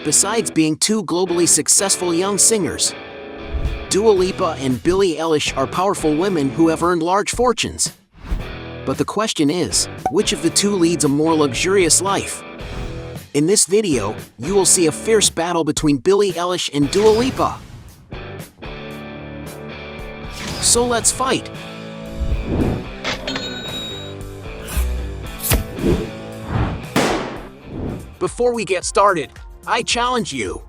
Besides being two globally successful young singers, Dua Lipa and Billie Eilish are powerful women who have earned large fortunes. But the question is, which of the two leads a more luxurious life? In this video, you will see a fierce battle between Billie Eilish and Dua Lipa. So let's fight! Before we get started, I challenge you.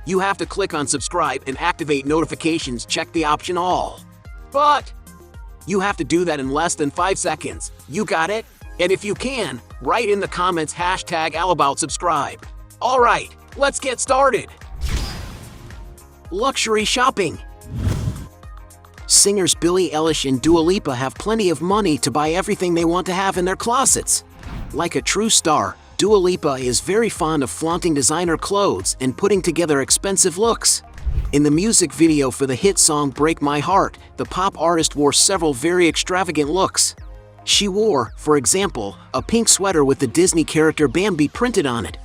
You have to click on subscribe and activate notifications, check the option all. But you have to do that in less than 5 seconds. You got it? And if you can, write in the comments #AllAboutSubscribe. Alright, let's get started. Luxury shopping. Singers Billie Eilish and Dua Lipa have plenty of money to buy everything they want to have in their closets. Like a true star, Dua Lipa is very fond of flaunting designer clothes and putting together expensive looks. In the music video for the hit song Break My Heart, the pop artist wore several very extravagant looks. She wore, for example, a pink sweater with the Disney character Bambi printed on it.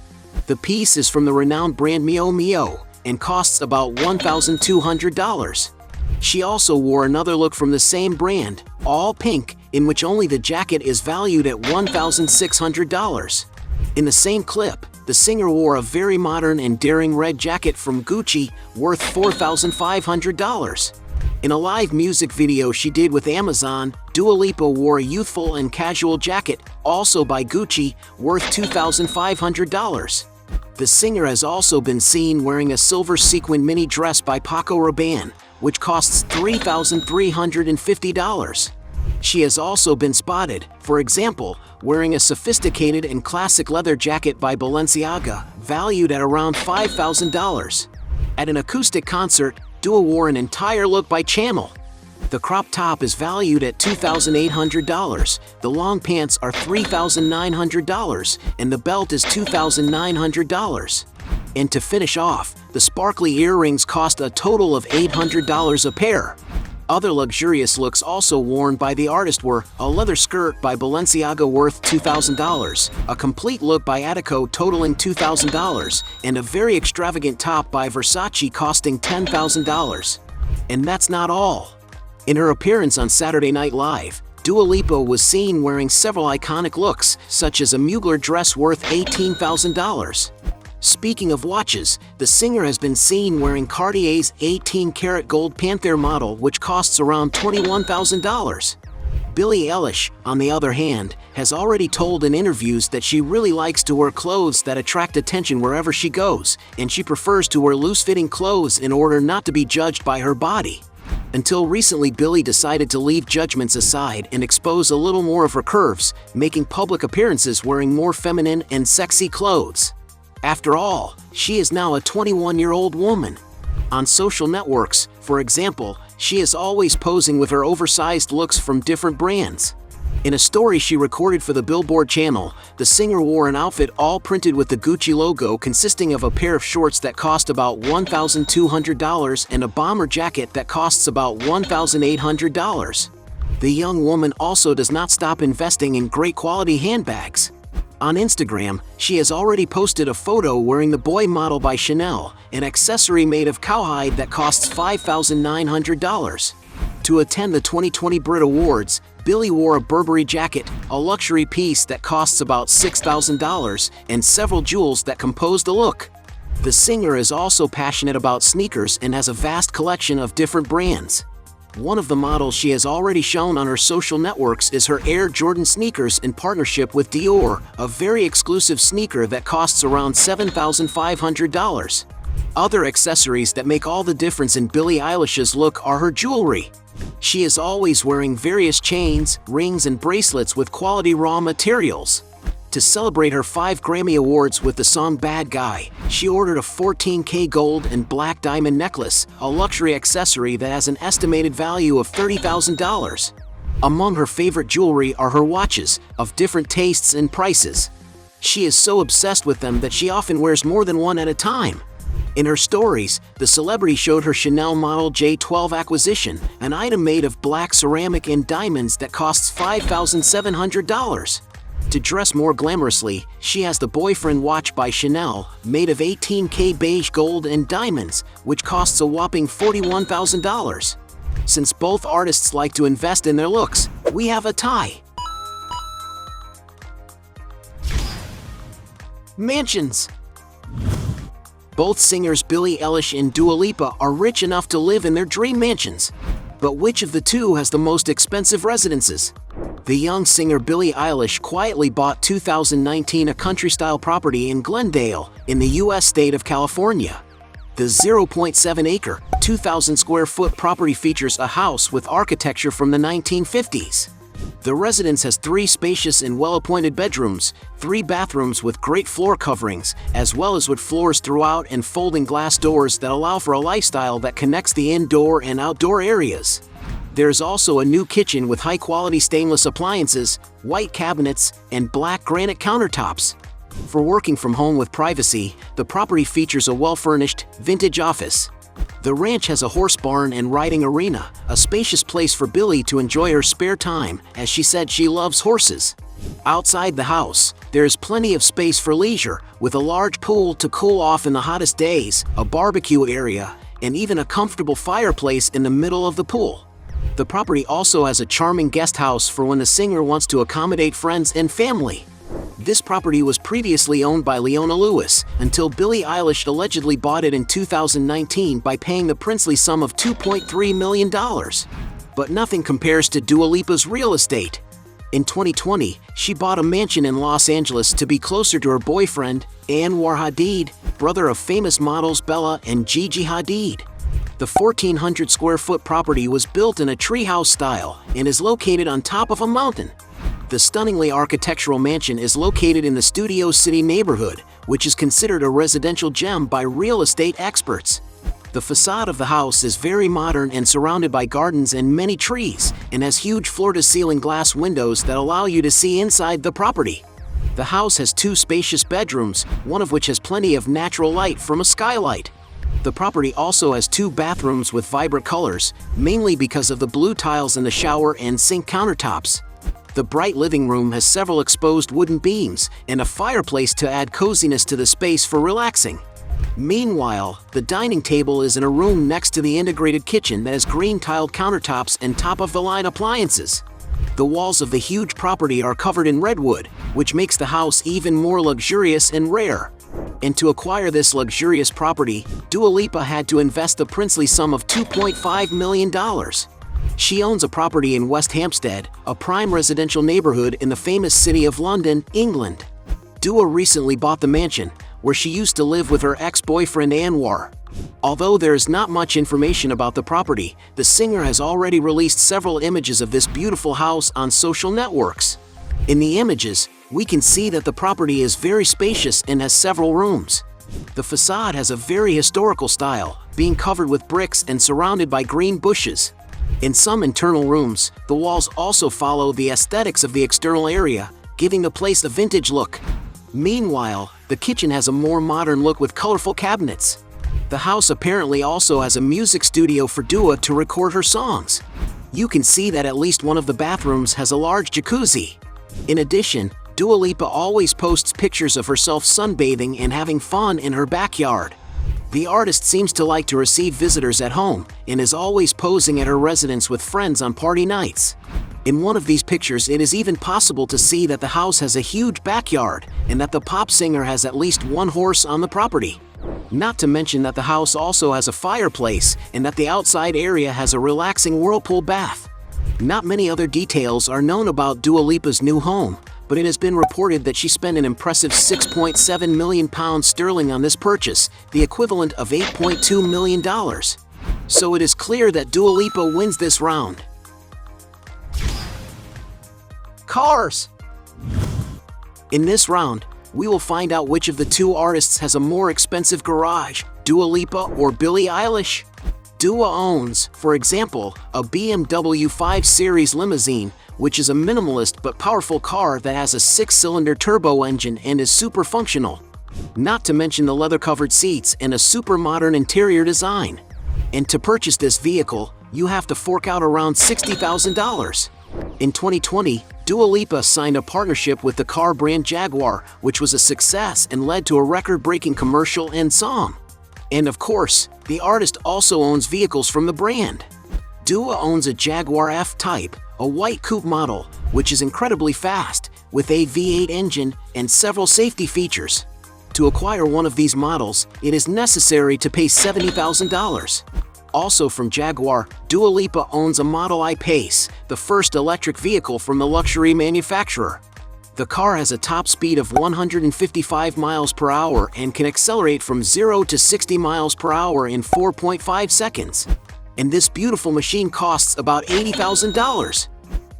The piece is from the renowned brand Mio Mio and costs about $1,200. She also wore another look from the same brand, all pink, in which only the jacket is valued at $1,600. In the same clip, the singer wore a very modern and daring red jacket from Gucci, worth $4,500. In a live music video she did with Amazon, Dua Lipa wore a youthful and casual jacket, also by Gucci, worth $2,500. The singer has also been seen wearing a silver sequin mini dress by Paco Rabanne, which costs $3,350. She has also been spotted, for example, wearing a sophisticated and classic leather jacket by Balenciaga, valued at around $5,000. At an acoustic concert, Dua wore an entire look by Channel. The crop top is valued at $2,800, the long pants are $3,900, and the belt is $2,900. And to finish off, the sparkly earrings cost a total of $800 a pair. Other luxurious looks also worn by the artist were a leather skirt by Balenciaga worth $2,000, a complete look by Attico totaling $2,000, and a very extravagant top by Versace costing $10,000. And that's not all. In her appearance on Saturday Night Live, Dua Lipa was seen wearing several iconic looks, such as a Mugler dress worth $18,000. Speaking of watches, the singer has been seen wearing Cartier's 18-karat gold Panther model, which costs around $21,000. Billie Eilish, on the other hand, has already told in interviews that she really likes to wear clothes that attract attention wherever she goes, and she prefers to wear loose-fitting clothes in order not to be judged by her body. Until recently, Billie decided to leave judgments aside and expose a little more of her curves, making public appearances wearing more feminine and sexy clothes. After all, she is now a 21-year-old woman. On social networks, for example, she is always posing with her oversized looks from different brands. In a story she recorded for the Billboard channel, the singer wore an outfit all printed with the Gucci logo, consisting of a pair of shorts that cost about $1,200 and a bomber jacket that costs about $1,800. The young woman also does not stop investing in great quality handbags. On Instagram, she has already posted a photo wearing the Boy model by Chanel, an accessory made of cowhide that costs $5,900. To attend the 2020 Brit Awards, Billie wore a Burberry jacket, a luxury piece that costs about $6,000, and several jewels that compose the look. The singer is also passionate about sneakers and has a vast collection of different brands. One of the models she has already shown on her social networks is her Air Jordan sneakers in partnership with Dior, a very exclusive sneaker that costs around $7,500. Other accessories that make all the difference in Billie Eilish's look are her jewelry. She is always wearing various chains, rings, and bracelets with quality raw materials. To celebrate her 5 Grammy Awards with the song Bad Guy, she ordered a 14K gold and black diamond necklace, a luxury accessory that has an estimated value of $30,000. Among her favorite jewelry are her watches, of different tastes and prices. She is so obsessed with them that she often wears more than one at a time. In her stories, the celebrity showed her Chanel model J12 acquisition, an item made of black ceramic and diamonds that costs $5,700. to dress more glamorously, she has the boyfriend watch by Chanel, made of 18K beige gold and diamonds, which costs a whopping $41,000. Since both artists like to invest in their looks, we have a tie. Mansions. Both singers Billie Eilish and Dua Lipa are rich enough to live in their dream mansions. But which of the two has the most expensive residences? The young singer Billie Eilish quietly bought 2019 a country-style property in Glendale, in the U.S. state of California. The 0.7-acre, 2,000-square-foot property features a house with architecture from the 1950s. The residence has 3 spacious and well-appointed bedrooms, 3 bathrooms with great floor coverings, as well as wood floors throughout and folding glass doors that allow for a lifestyle that connects the indoor and outdoor areas. There's also a new kitchen with high-quality stainless appliances, white cabinets, and black granite countertops. For working from home with privacy, the property features a well-furnished, vintage office. The ranch has a horse barn and riding arena, a spacious place for Billie to enjoy her spare time, as she said she loves horses. Outside the house, there is plenty of space for leisure, with a large pool to cool off in the hottest days, a barbecue area, and even a comfortable fireplace in the middle of the pool. The property also has a charming guest house for when the singer wants to accommodate friends and family. This property was previously owned by Leona Lewis, until Billie Eilish allegedly bought it in 2019 by paying the princely sum of $2.3 million. But nothing compares to Dua Lipa's real estate. In 2020, she bought a mansion in Los Angeles to be closer to her boyfriend, Anwar Hadid, brother of famous models Bella and Gigi Hadid. The 1,400-square-foot property was built in a treehouse style and is located on top of a mountain. The stunningly architectural mansion is located in the Studio City neighborhood, which is considered a residential gem by real estate experts. The facade of the house is very modern and surrounded by gardens and many trees, and has huge floor-to-ceiling glass windows that allow you to see inside the property. The house has 2 spacious bedrooms, one of which has plenty of natural light from a skylight. The property also has 2 bathrooms with vibrant colors, mainly because of the blue tiles in the shower and sink countertops. The bright living room has several exposed wooden beams and a fireplace to add coziness to the space for relaxing. Meanwhile, the dining table is in a room next to the integrated kitchen that has green-tiled countertops and top-of-the-line appliances. The walls of the huge property are covered in redwood, which makes the house even more luxurious and rare. And to acquire this luxurious property, Dua Lipa had to invest the princely sum of $2.5 million. She owns a property in West Hampstead, a prime residential neighborhood in the famous city of London, England. Dua recently bought the mansion, where she used to live with her ex-boyfriend Anwar. Although there is not much information about the property, the singer has already released several images of this beautiful house on social networks. In the images, we can see that the property is very spacious and has several rooms. The facade has a very historical style, being covered with bricks and surrounded by green bushes. In some internal rooms, the walls also follow the aesthetics of the external area, giving the place a vintage look. Meanwhile, the kitchen has a more modern look with colorful cabinets. The house apparently also has a music studio for Dua to record her songs. You can see that at least one of the bathrooms has a large jacuzzi. In addition, Dua Lipa always posts pictures of herself sunbathing and having fun in her backyard. The artist seems to like to receive visitors at home and is always posing at her residence with friends on party nights. In one of these pictures, it is even possible to see that the house has a huge backyard and that the pop singer has at least 1 horse on the property. Not to mention that the house also has a fireplace and that the outside area has a relaxing whirlpool bath. Not many other details are known about Dua Lipa's new home, but it has been reported that she spent an impressive £6.7 million on this purchase, the equivalent of $8.2 million. So it is clear that Dua Lipa wins this round. Cars. In this round, we will find out which of the 2 artists has a more expensive garage, Dua Lipa or Billie Eilish. Dua owns, for example, a BMW 5 Series limousine, which is a minimalist but powerful car that has a 6-cylinder turbo engine and is super functional. Not to mention the leather-covered seats and a super modern interior design. And to purchase this vehicle, you have to fork out around $60,000. In 2020, Dua Lipa signed a partnership with the car brand Jaguar, which was a success and led to a record-breaking commercial and song. And of course, the artist also owns vehicles from the brand. Dua owns a Jaguar F-Type, a white coupe model, which is incredibly fast, with a V8 engine and several safety features. To acquire one of these models, it is necessary to pay $70,000. Also from Jaguar, Dua Lipa owns a Model I Pace, the first electric vehicle from the luxury manufacturer. The car has a top speed of 155 miles per hour and can accelerate from 0 to 60 miles per hour in 4.5 seconds. And this beautiful machine costs about $80,000.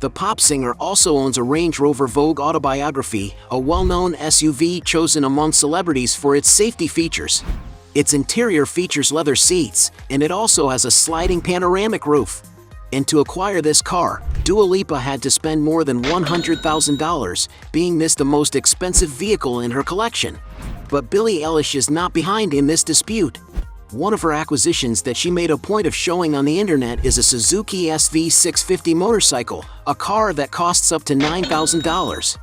The pop singer also owns a Range Rover Vogue Autobiography, a well-known SUV chosen among celebrities for its safety features. Its interior features leather seats, and it also has a sliding panoramic roof. And to acquire this car, Dua Lipa had to spend more than $100,000, being this the most expensive vehicle in her collection. But Billie Eilish is not behind in this dispute. One of her acquisitions that she made a point of showing on the internet is a Suzuki SV650 motorcycle, a car that costs up to $9,000.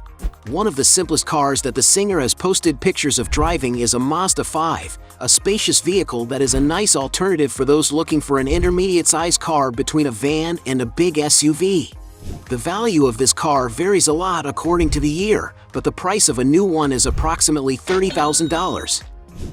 One of the simplest cars that the singer has posted pictures of driving is a Mazda 5, a spacious vehicle that is a nice alternative for those looking for an intermediate-sized car between a van and a big SUV. The value of this car varies a lot according to the year, but the price of a new one is approximately $30,000.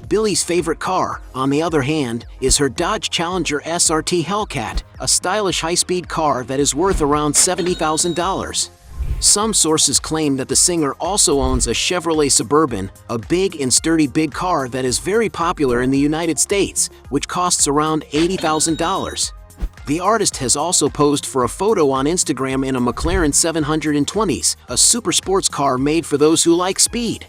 Billie's favorite car, on the other hand, is her Dodge Challenger SRT Hellcat, a stylish high-speed car that is worth around $70,000. Some sources claim that the singer also owns a Chevrolet Suburban, a big and sturdy big car that is very popular in the United States, which costs around $80,000. The artist has also posed for a photo on Instagram in a McLaren 720s, a super sports car made for those who like speed.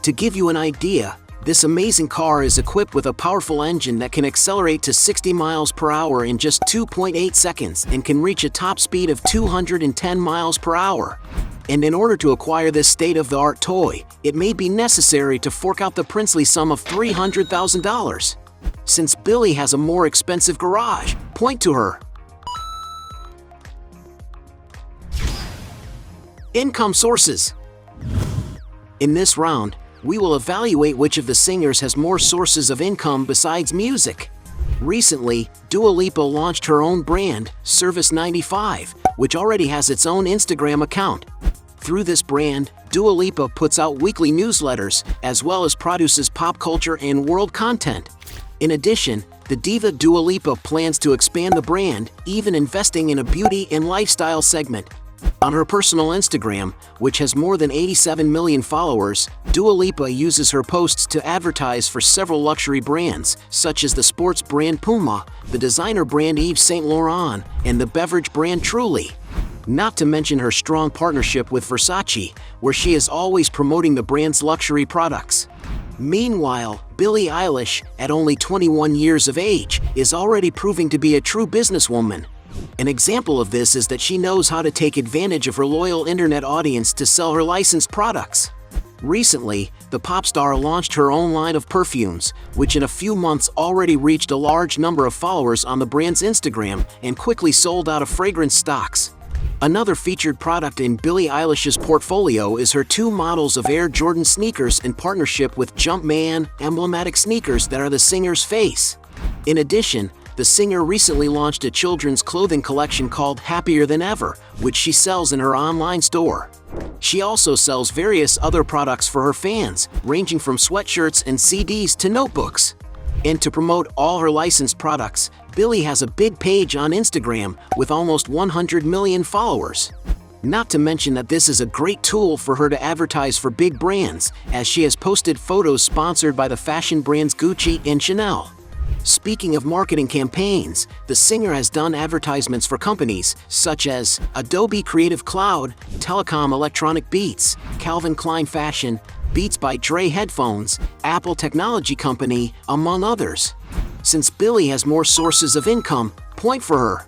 To give you an idea, this amazing car is equipped with a powerful engine that can accelerate to 60 miles per hour in just 2.8 seconds and can reach a top speed of 210 miles per hour. And in order to acquire this state-of-the-art toy, it may be necessary to fork out the princely sum of $300,000. Since Billie has a more expensive garage, point to her. Income sources. In this round, we will evaluate which of the singers has more sources of income besides music. Recently, Dua Lipa launched her own brand, Service 95, which already has its own Instagram account. Through this brand, Dua Lipa puts out weekly newsletters, as well as produces pop culture and world content. In addition, the diva Dua Lipa plans to expand the brand, even investing in a beauty and lifestyle segment. On her personal Instagram, which has more than 87 million followers, Dua Lipa uses her posts to advertise for several luxury brands, such as the sports brand Puma, the designer brand Yves Saint Laurent, and the beverage brand Truly. Not to mention her strong partnership with Versace, where she is always promoting the brand's luxury products. Meanwhile, Billie Eilish, at only 21 years of age, is already proving to be a true businesswoman. An example of this is that she knows how to take advantage of her loyal internet audience to sell her licensed products. Recently, the pop star launched her own line of perfumes, which in a few months already reached a large number of followers on the brand's Instagram and quickly sold out of fragrance stocks. Another featured product in Billie Eilish's portfolio is her 2 models of Air Jordan sneakers in partnership with Jumpman, emblematic sneakers that are the singer's face. In addition, the singer recently launched a children's clothing collection called Happier Than Ever, which she sells in her online store. She also sells various other products for her fans, ranging from sweatshirts and CDs to notebooks. And to promote all her licensed products, Billie has a big page on Instagram with almost 100 million followers. Not to mention that this is a great tool for her to advertise for big brands, as she has posted photos sponsored by the fashion brands Gucci and Chanel. Speaking of marketing campaigns, the singer has done advertisements for companies such as Adobe Creative Cloud, Telecom Electronic Beats, Calvin Klein Fashion, Beats by Dre Headphones, Apple Technology Company, among others. Since Billie has more sources of income, point for her.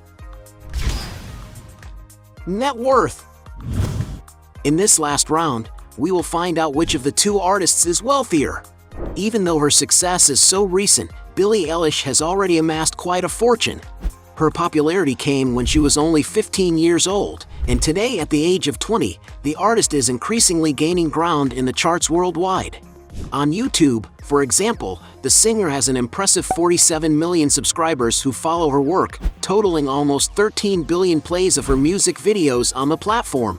Net worth. In this last round, we will find out which of the 2 artists is wealthier. Even though her success is so recent, Billie Eilish has already amassed quite a fortune. Her popularity came when she was only 15 years old, and today at the age of 20, the artist is increasingly gaining ground in the charts worldwide. On YouTube, for example, the singer has an impressive 47 million subscribers who follow her work, totaling almost 13 billion plays of her music videos on the platform.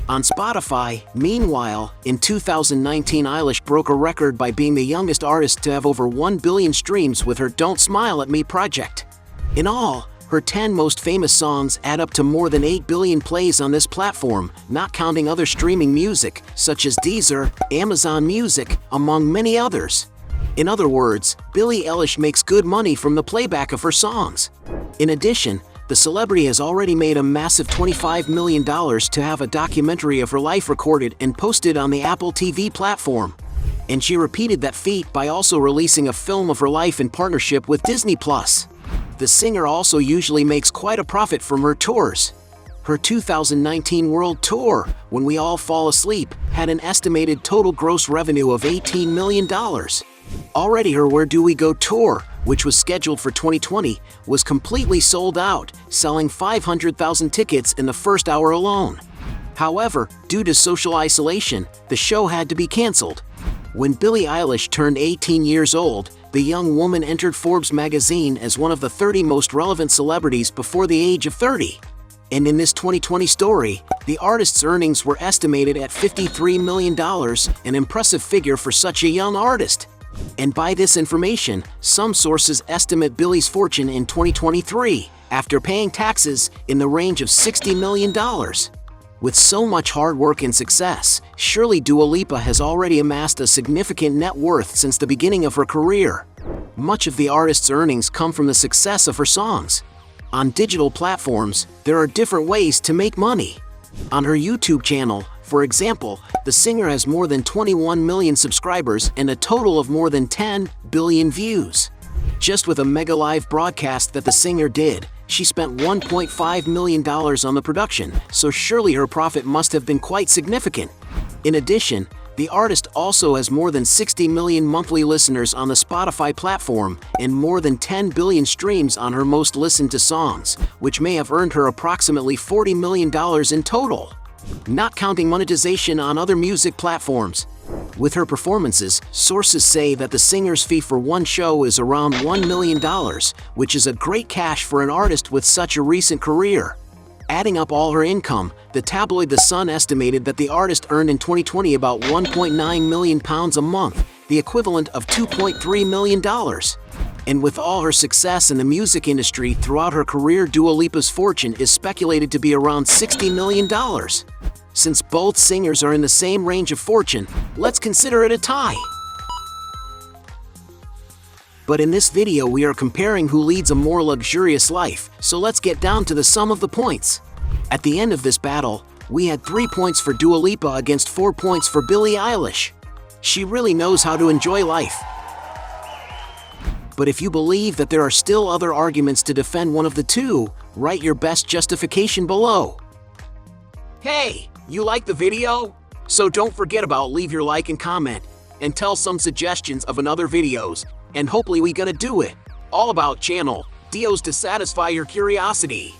On Spotify, meanwhile, in 2019 Eilish broke a record by being the youngest artist to have over 1 billion streams with her Don't Smile at Me project. In all, her 10 most famous songs add up to more than 8 billion plays on this platform, not counting other streaming music, such as Deezer, Amazon Music, among many others. In other words, Billie Eilish makes good money from the playback of her songs. In addition, the celebrity has already made a massive $25 million to have a documentary of her life recorded and posted on the Apple TV platform. And she repeated that feat by also releasing a film of her life in partnership with Disney+. The singer also usually makes quite a profit from her tours. Her 2019 world tour, When We All Fall Asleep, had an estimated total gross revenue of $18 million. Already her Where Do We Go tour, which was scheduled for 2020, was completely sold out, selling 500,000 tickets in the first hour alone. However, due to social isolation, the show had to be canceled. When Billie Eilish turned 18 years old, the young woman entered Forbes magazine as one of the 30 most relevant celebrities before the age of 30. And in this 2020 story, the artist's earnings were estimated at $53 million, an impressive figure for such a young artist. And by this information, some sources estimate Billie's fortune in 2023, after paying taxes, in the range of $60 million. With so much hard work and success, surely Dua Lipa has already amassed a significant net worth since the beginning of her career. Much of the artist's earnings come from the success of her songs. On digital platforms, there are different ways to make money. On her YouTube channel, for example, the singer has more than 21 million subscribers and a total of more than 10 billion views. Just with a mega live broadcast that the singer did, she spent $1.5 million on the production, so surely her profit must have been quite significant. In addition, the artist also has more than 60 million monthly listeners on the Spotify platform and more than 10 billion streams on her most listened to songs, which may have earned her approximately $40 million in total, not counting monetization on other music platforms. With her performances, sources say that the singer's fee for one show is around $1 million, which is a great cash for an artist with such a recent career. Adding up all her income, the tabloid The Sun estimated that the artist earned in 2020 about £1.9 million a month, the equivalent of $2.3 million. And with all her success in the music industry throughout her career, Dua Lipa's fortune is speculated to be around $60 million. Since both singers are in the same range of fortune, let's consider it a tie. But in this video we are comparing who leads a more luxurious life, so let's get down to the sum of the points. At the end of this battle, we had 3 points for Dua Lipa against 4 points for Billie Eilish. She really knows how to enjoy life. But if you believe that there are still other arguments to defend one of the two, write your best justification below. Hey! You like the video? So don't forget about leave your like and comment, and tell some suggestions of another videos, and hopefully we gonna do it. All about channel, Dios to satisfy your curiosity.